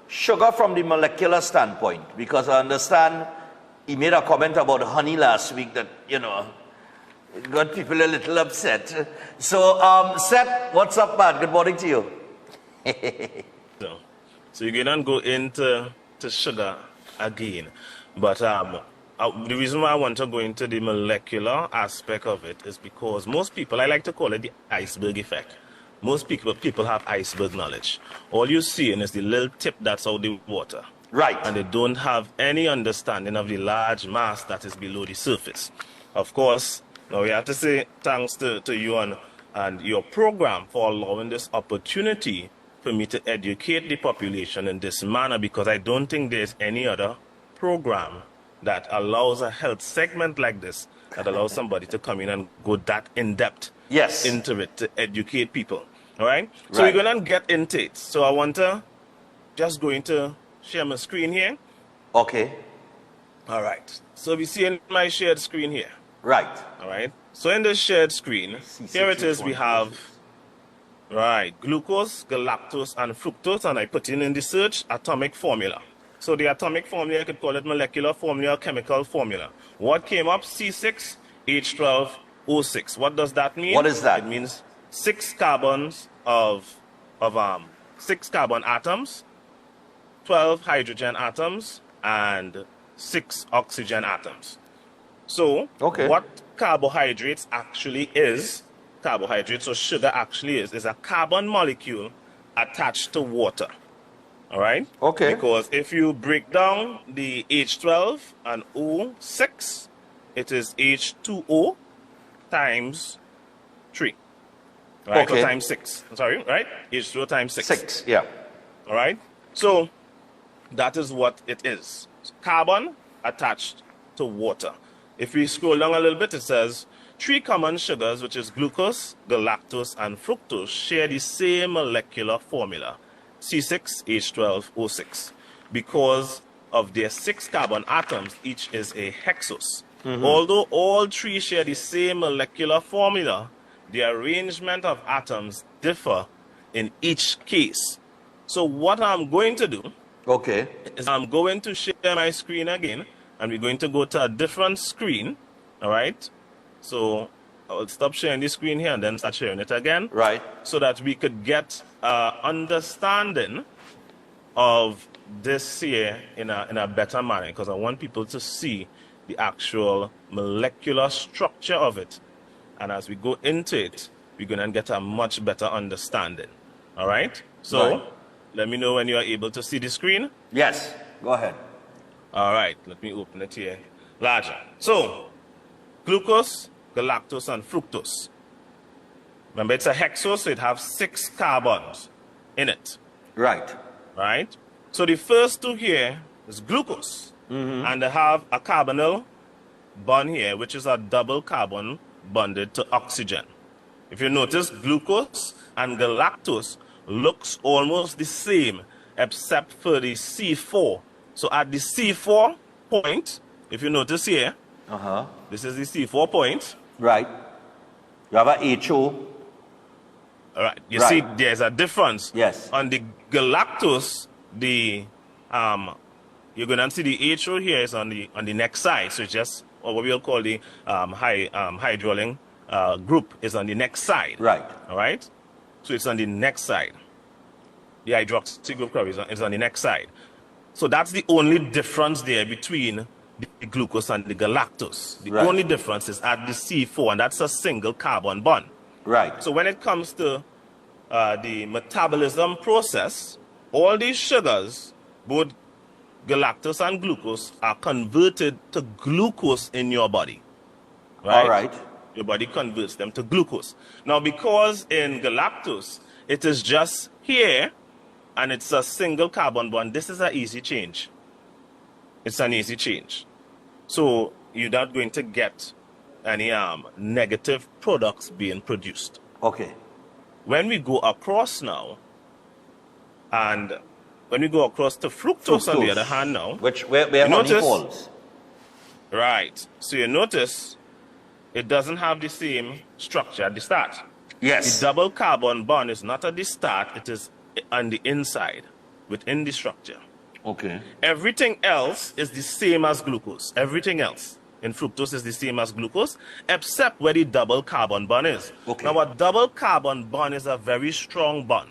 sugar from the molecular standpoint, because I understand he made a comment about honey last week that, you know, it got people a little upset. So, Seth, what's up, man? Good morning to you. So you can go into sugar again. But the reason why I want to go into the molecular aspect of it is because most people, I like to call it the iceberg effect. Most people have iceberg knowledge. All you're seeing is the little tip that's out the water. Right. And they don't have any understanding of the large mass that is below the surface. Of course, now we have to say thanks to you and your program for allowing this opportunity for me to educate the population in this manner, because I don't think there's any other program that allows a health segment like this, that allows somebody to come in and go that in-depth into it to educate people. All right? So we're going to get into it. So I want to just go into share my screen here. Okay. All right. So we see in my shared screen here. Right. All right. So in the shared screen, here it is, we have, glucose, galactose, and fructose, and I put in the search atomic formula. So the atomic formula, I could call it molecular formula, chemical formula. What came up? C6H12O6. What does that mean? What is that? It means 6 carbons of 6 carbon atoms, 12 hydrogen atoms, and 6 oxygen atoms. So what carbohydrates actually is, carbohydrates or sugar actually is a carbon molecule attached to water. All right? Okay. Because if you break down the H12 and O6, it is H2O times 3. Right? Okay. Or times 6. Sorry, right? H2O times 6. 6, yeah. All right? So that is what it is. Carbon attached to water. If we scroll down a little bit, it says 3 common sugars, which is glucose, galactose, and fructose, share the same molecular formula, C6H12O6. Because of their 6 carbon atoms, each is a hexose. Although all 3 share the same molecular formula, the arrangement of atoms differ in each case. So what I'm going to do is I'm going to share my screen again, and we're going to go to a different screen. All right? So I'll stop sharing the screen here and then start sharing it again. Right. So that we could get understanding of this here in a better manner, because I want people to see the actual molecular structure of it. And as we go into it, we're going to get a much better understanding. All right? So let me know when you are able to see the screen. Yes. Go ahead. All right. Let me open it here larger. So glucose, galactose, and fructose. Remember, it's a hexose, so it has 6 carbons in it. Right. Right? So the first 2 here is glucose. And they have a carbonyl bond here, which is a double carbon bonded to oxygen. If you notice, glucose and galactose looks almost the same, except for the C4. So at the C4 point, if you notice here, this is the C4 point. Right. You have a HO. All right. You see, there's a difference. Yes. On the galactose, the you're going to see the HO here is on the next side. So it's just what we'll call the hydrolyl group is on the next side. Right. All right. So it's on the next side. The hydroxy group is on the next side. So that's the only difference there between the glucose and the galactose. The only difference is at the C4, and that's a single carbon bond. Right. So when it comes to the metabolism process, all these sugars, both galactose and glucose, are converted to glucose in your body. Right? All right. Your body converts them to glucose. Now, because in galactose, it is just here, and it's a single carbon bond, this is an easy change. It's an easy change. So you're not going to get any negative products being produced. Okay. When we go across now, and when we go across to fructose on the other hand now, where honey falls. Right. So you notice it doesn't have the same structure at the start. Yes. The double carbon bond is not at the start, it is on the inside. within the structure. Okay. Everything else is the same as glucose. Everything else in fructose is the same as glucose, except where the double carbon bond is. Okay. Now, a double carbon bond is a very strong bond.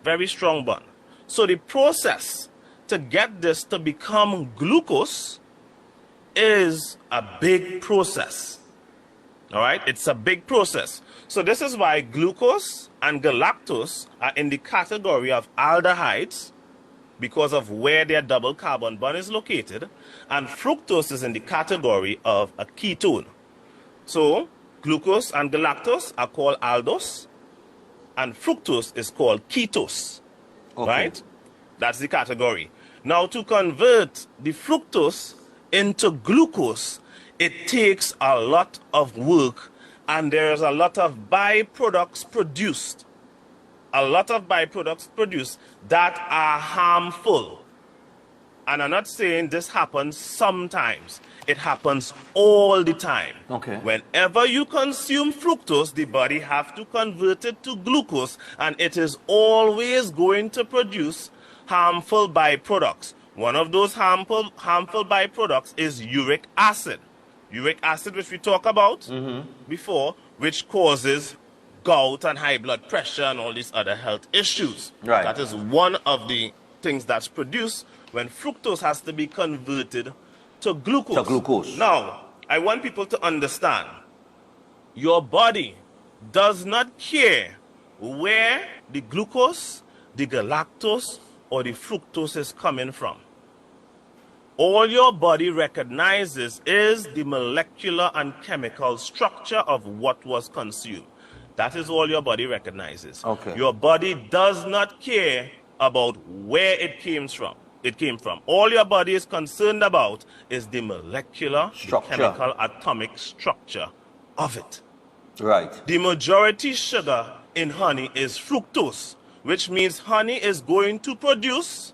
Very strong bond. So the process to get this to become glucose is a big process. All right? It's a big process. So this is why glucose and galactose are in the category of aldehydes, because of where their double carbon bond is located, and fructose is in the category of a ketone. So glucose and galactose are called aldose, and fructose is called ketose. Okay. Right? That's the category. Now, to convert the fructose into glucose, it takes a lot of work, and there's a lot of byproducts produced. A lot of byproducts produced that are harmful. And I'm not saying this happens sometimes. It happens all the time. Okay. Whenever you consume fructose, the body have to convert it to glucose, and it is always going to produce harmful byproducts. One of those harmful byproducts is uric acid. Uric acid, which we talked about before, which causes gout and high blood pressure and all these other health issues. Right. That is one of the things that's produced when fructose has to be converted to glucose. To glucose. Now, I want people to understand, your body does not care where the glucose, the galactose, or the fructose is coming from. All your body recognizes is the molecular and chemical structure of what was consumed. That is all your body recognizes. Okay. Your body does not care about where it came from. All your body is concerned about is the molecular, the chemical, atomic structure of it. Right. The majority sugar in honey is fructose, which means honey is going to produce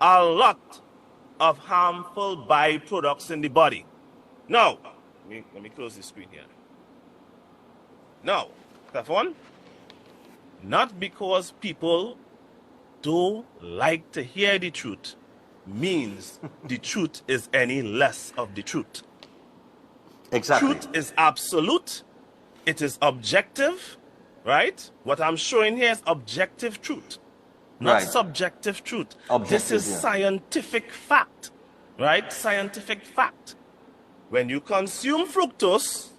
a lot of harmful byproducts in the body. Now, let me close the screen here. Now, Stefan, not because people don't like to hear the truth means the truth is any less of the truth. Exactly. Truth is absolute. It is objective, right? What I'm showing here is objective truth, not subjective truth. This is scientific fact, right? Scientific fact. When you consume fructose,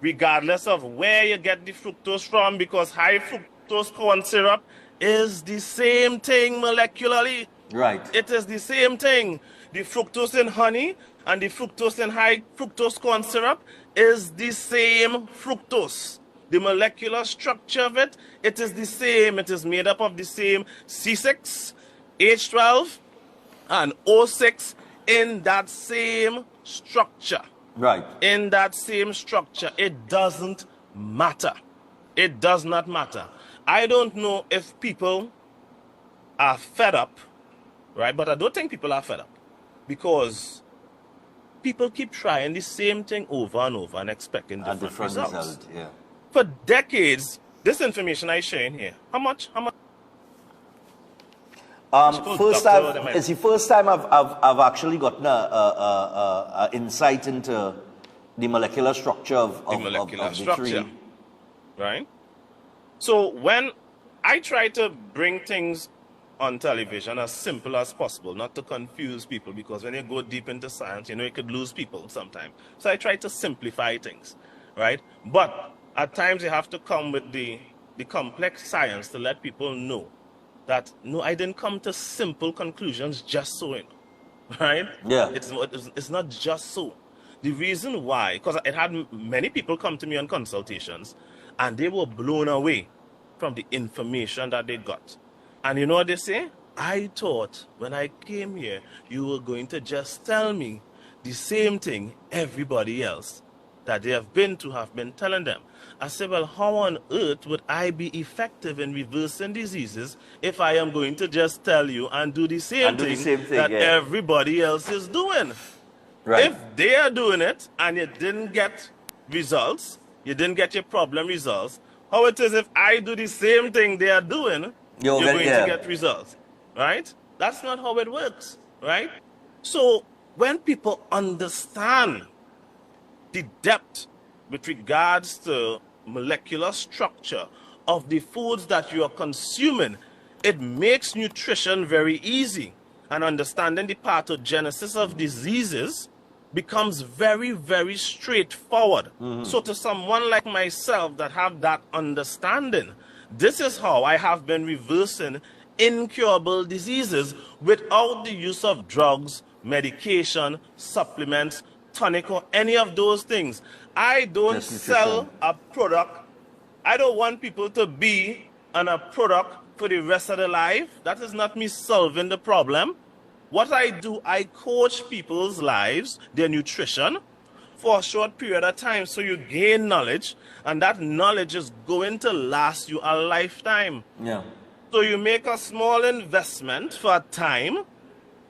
regardless of where you get the fructose from, because high fructose corn syrup is the same thing molecularly. Right. It is the same thing. The fructose in honey and the fructose in high fructose corn syrup is the same fructose. The molecular structure of it, it is the same. It is made up of the same C6, H12, and O6 in that same structure. Right. In that same structure. It doesn't matter. It does not matter. I don't know if people are fed up, right? But I don't think people are fed up, because people keep trying the same thing over and over and expecting different results. Result, yeah. For decades, this information I sharing here, how much? It's the first time I've actually gotten a insight into the molecular structure of the three. Right? So when I try to bring things on television as simple as possible, not to confuse people, because when you go deep into science, you could lose people sometimes. So I try to simplify things, right? But at times you have to come with the complex science to let people know that, no, I didn't come to simple conclusions just so, right? Yeah. It's not just so. The reason why, because it had many people come to me on consultations, and they were blown away from the information that they got. And you know what they say? I thought when I came here, you were going to just tell me the same thing everybody else that they have been telling them. I said, well, how on earth would I be effective in reversing diseases if I am going to just tell you and do the same thing that everybody else is doing? Right. If they are doing it and you didn't get results, you didn't get your problem results, how it is if I do the same thing they are doing, you're going to get results, right? That's not how it works, right? So when people understand the depth with regards to molecular structure of the foods that you are consuming, it makes nutrition very easy. And understanding the pathogenesis of diseases becomes very, very straightforward. So to someone like myself that have that understanding, this is how I have been reversing incurable diseases without the use of drugs, medication, supplements, tonic, or any of those things. I don't sell a product. I don't want people to be on a product for the rest of their life. That is not me solving the problem. What I do, I coach people's lives, their nutrition, for a short period of time so you gain knowledge, and that knowledge is going to last you a lifetime. Yeah. So you make a small investment for a time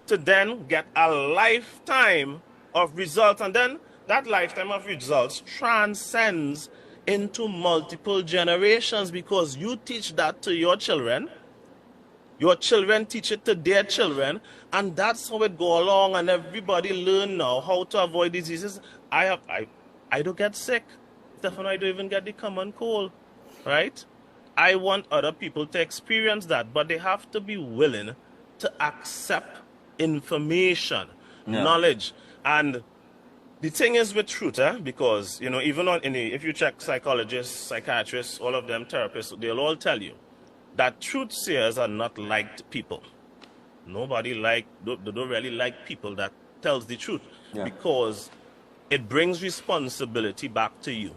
to then get a lifetime of results, and then that lifetime of results transcends into multiple generations because you teach that to your children teach it to their children, and that's how it go along, and everybody learn now how to avoid diseases. I don't get sick. Stefan, I don't even get the common cold, right? I want other people to experience that, but they have to be willing to accept information, knowledge. And the thing is with truth, because, you know, even if you check psychologists, psychiatrists, all of them, therapists, they'll all tell you that truth sayers are not liked people. They don't really like people that tells the truth because it brings responsibility back to you,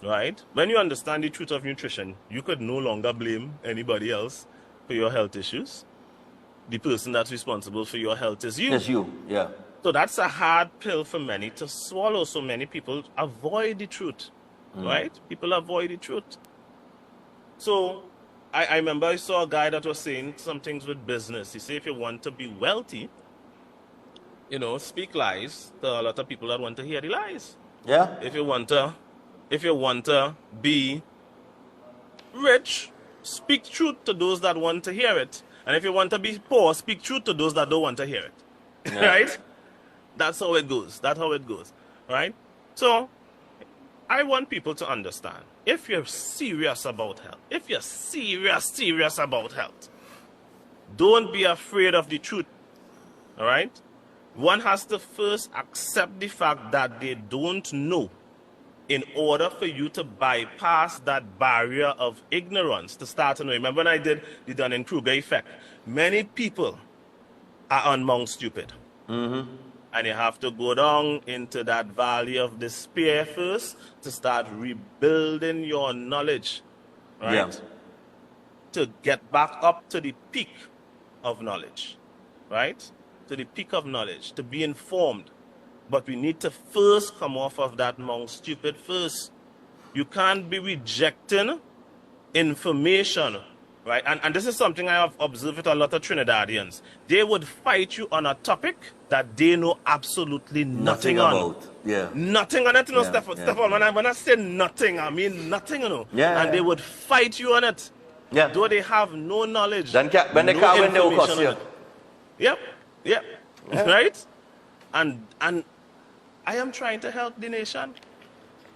right? When you understand the truth of nutrition, you could no longer blame anybody else for your health issues. The person that's responsible for your health is you. It's you, yeah. So that's a hard pill for many to swallow. So many people avoid the truth, right? People avoid the truth. So I remember I saw a guy that was saying some things with business. He said, if you want to be wealthy, you know, speak lies to a lot of people that want to hear the lies. Yeah. If you want to be rich, speak truth to those that want to hear it. And if you want to be poor, speak truth to those that don't want to hear it. Yeah. Right? That's how it goes. That's how it goes. Right? So I want people to understand, if you're serious about health, if you're serious about health, don't be afraid of the truth. All right? One has to first accept the fact that they don't know in order for you to bypass that barrier of ignorance to start to know. Remember when I did the Dunning-Kruger effect? Many people are among stupid. And you have to go down into that valley of despair first to start rebuilding your knowledge, right? Yeah. To get back up to the peak of knowledge, right? To the peak of knowledge, to be informed. But we need to first come off of that among stupid first. You can't be rejecting information, right? And this is something I have observed with a lot of Trinidadians. They would fight you on a topic that they know absolutely nothing on. About. Yeah. Nothing on it, you know, Stefan. When I say nothing, I mean nothing, you know. Yeah. And they would fight you on it. Yeah. Though they have no knowledge. Then when they can't win, they will cost you. Yep. Yeah. Right? And I am trying to help the nation.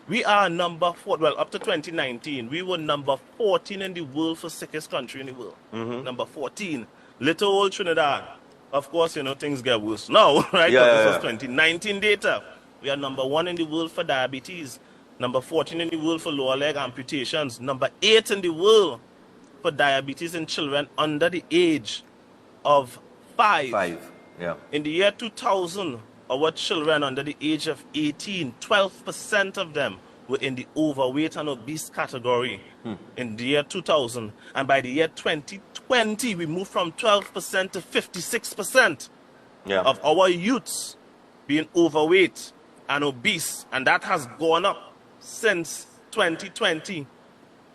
We are number 4, well, up to 2019, we were number 14 in the world for sickest country in the world. Number 14. Little old Trinidad. Of course, you know, things get worse now, right? This was 2019 data. We are number 1 in the world for diabetes. Number 14 in the world for lower leg amputations. Number 8 in the world for diabetes in children under the age of 5. 5, yeah. In the year 2000, our children under the age of 18, 12% of them were in the overweight and obese category in the year 2000. And by the year 2020, we moved from 12% to 56% of our youths being overweight and obese. And that has gone up since 2020,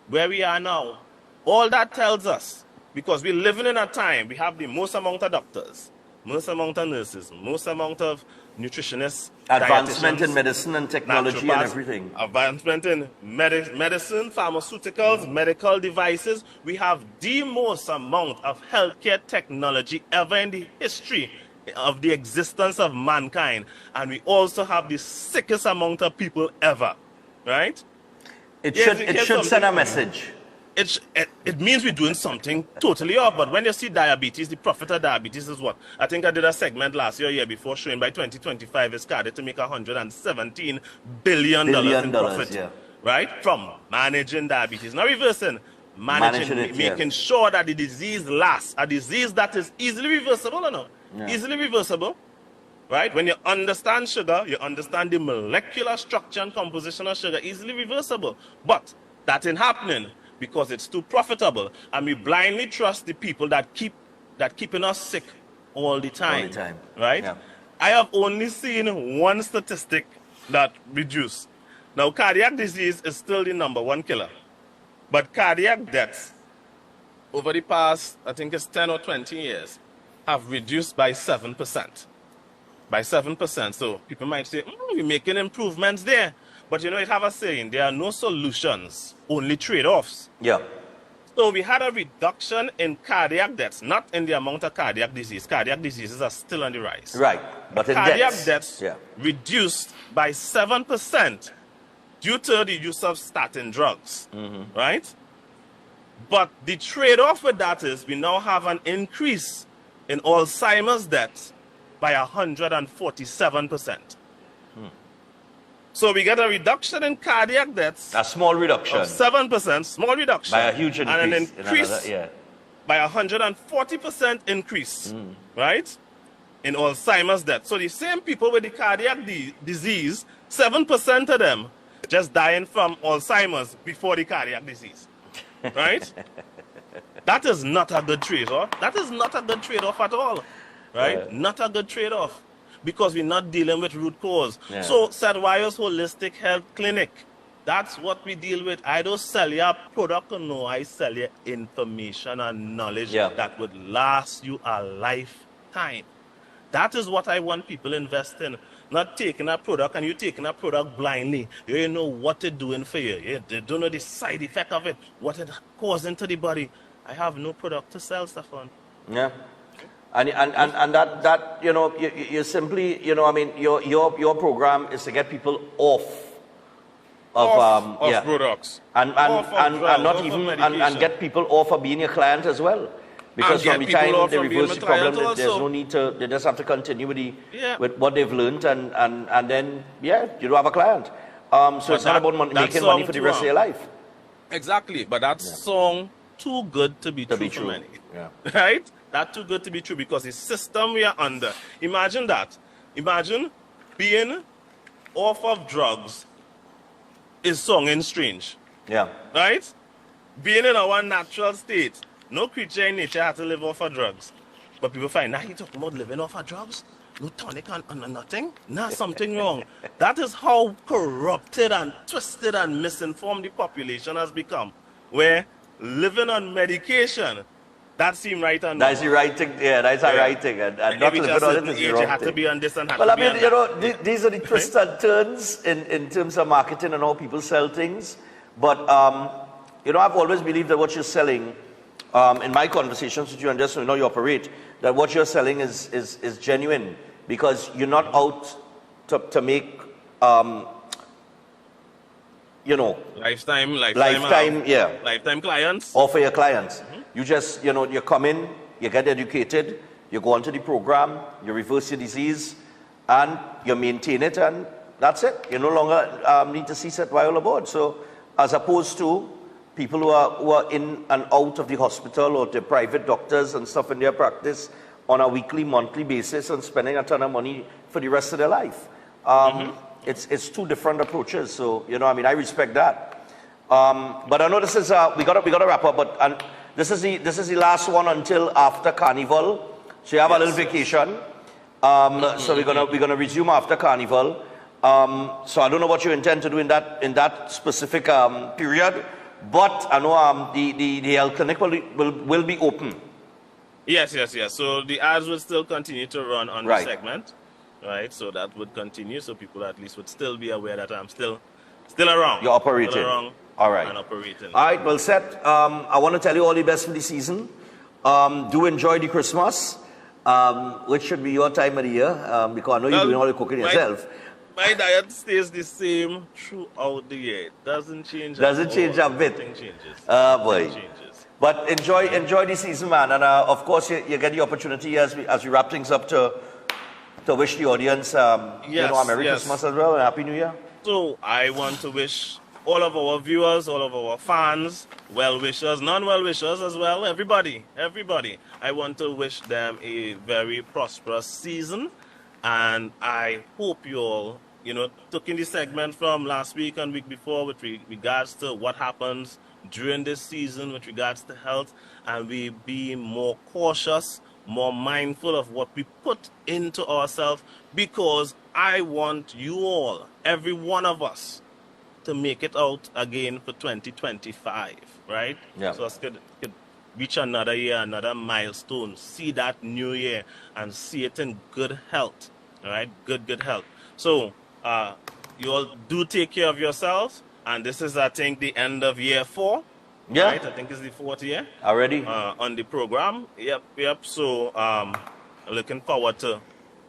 where we are now. All that tells us, because we're living in a time, we have the most amount of doctors, most amount of nurses, most amount of nutritionists Advancement in dietitians, medicine and technology and naturopaths, everything. advancement in medicine, pharmaceuticals, medical devices. We have the most amount of healthcare technology ever in the history of the existence of mankind. And we also have the sickest amount of people ever, right? It should send a message. It means we're doing something totally off. But when you see diabetes, the profit of diabetes is what? I think I did a segment last year before showing by 2025 it's started to make $117 billion in profit. Yeah. Right? From managing diabetes. Not reversing. Managing it, making sure that the disease lasts. A disease that is easily reversible or no? Yeah. Easily reversible. Right? When you understand sugar, you understand the molecular structure and composition of sugar, easily reversible. But that ain't happening because it's too profitable, and we blindly trust the people that keeping us sick all the time. All the time. Right? Yeah. I have only seen one statistic that reduced. Now, cardiac disease is still the #1 killer. But cardiac deaths over the past, I think it's 10 or 20 years, have reduced by 7%. By 7%. So people might say, we're making improvements there. But you know, it have a saying, there are no solutions, only trade-offs. Yeah. So we had a reduction in cardiac deaths, not in the amount of cardiac disease. Cardiac diseases are still on the rise. Right. But in cardiac deaths reduced by 7% due to the use of statin drugs. Mm-hmm. Right? But the trade-off with that is we now have an increase in Alzheimer's deaths by 147%. So we get a reduction in cardiac deaths. A small reduction. Of 7%, small reduction. By a huge increase. And an increase by 140% increase, right? In Alzheimer's death. So the same people with the cardiac disease, 7% of them just dying from Alzheimer's before the cardiac disease, right? That is not a good trade-off. That is not a good trade-off at all, right? Not a good trade-off. Because we're not dealing with root cause. Yeah. So, Sadwayo's Holistic Health Clinic, that's what we deal with. I don't sell you a product, no. I sell you information and knowledge that would last you a lifetime. That is what I want people to invest in. Not taking a product and you taking a product blindly. You don't know what it's doing for you. You don't know the side effect of it, what it causing to the body. I have no product to sell, Stefan. Yeah. And that you know, you simply, you know, I mean, your program is to get people off of products and not even and get people off of being your client as well, because from the time they reverse the problem, there's no need to. They just have to continue with what they've learned, and then you do have a client. So it's not about making money for the rest of your life. Exactly, but that song too good to be true for many, right? That's too good to be true because the system we are under. Imagine that. Imagine being off of drugs is sounding strange. Yeah. Right? Being in our natural state. No creature in nature has to live off of drugs. But people find, he talking about living off of drugs? No tonic and nothing? Something wrong. That is how corrupted and twisted and misinformed the population has become. Where living on medication, that seems right and that's the right thing, that's the right thing. And not living on it is the wrong thing. To be on this and well, I mean, you know, these are the twists and turns in terms of marketing and how people sell things. But, you know, I've always believed that what you're selling, in my conversations with you, and just so you know you operate, that what you're selling is genuine. Because you're not out to make, you know, lifetime clients. Or for your clients. You just, you know, you come in, you get educated, you go onto the program, you reverse your disease, and you maintain it, and that's it. You no longer need to see Sadwayo aboard. So, as opposed to people who are in and out of the hospital or the private doctors and stuff in their practice on a weekly, monthly basis and spending a ton of money for the rest of their life. It's two different approaches. So, you know, I mean, I respect that. But I know this is we gotta wrap up. But this is the last one until after Carnival. So you have a little vacation. So we're gonna resume after Carnival. So I don't know what you intend to do in that specific period. But I know the health clinic will be open. Yes. So the ads will still continue to run on the segment. right? So that would continue, so people at least would still be aware that I'm still around. You're operating. Still around. All right. And operating. All right, well, Seth, I want to tell you all the best for the season. Do enjoy the Christmas, which should be your time of the year, because I know you're doing all the cooking yourself. My diet stays the same throughout the year. It doesn't change. Doesn't change a bit. Nothing changes. Boy. Nothing changes. But enjoy the season, man. And of course, you get the opportunity as we wrap things up to wish the audience, a Merry Christmas as well and Happy New Year. So I want to wish all of our viewers, all of our fans, well-wishers, non-well-wishers as well, everybody. I want to wish them a very prosperous season. And I hope you all, took in the segment from last week and week before with regards to what happens during this season with regards to health, and we be more cautious, more mindful of what we put into ourselves, because I want you all, every one of us, to make it out again for 2025, right? Yeah. So us could reach another year, another milestone, see that new year and see it in good health, all right? Good health. So you all do take care of yourselves, and this is, I think, the end of year 4. Yeah. Right? I think it's the 4th year. Already? On the program. Yep. So looking forward to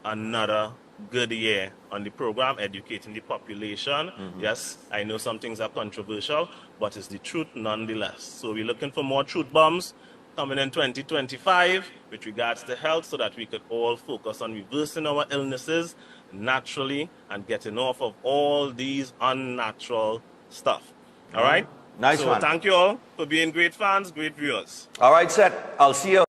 another good year on the program, educating the population. Mm-hmm. Yes, I know some things are controversial, but it's the truth nonetheless. So we're looking for more truth bombs coming in 2025 with regards to health, so that we could all focus on reversing our illnesses naturally and getting off of all these unnatural stuff. All right? Nice so one. Thank you all for being great fans, great viewers. All right, Seth. I'll see you.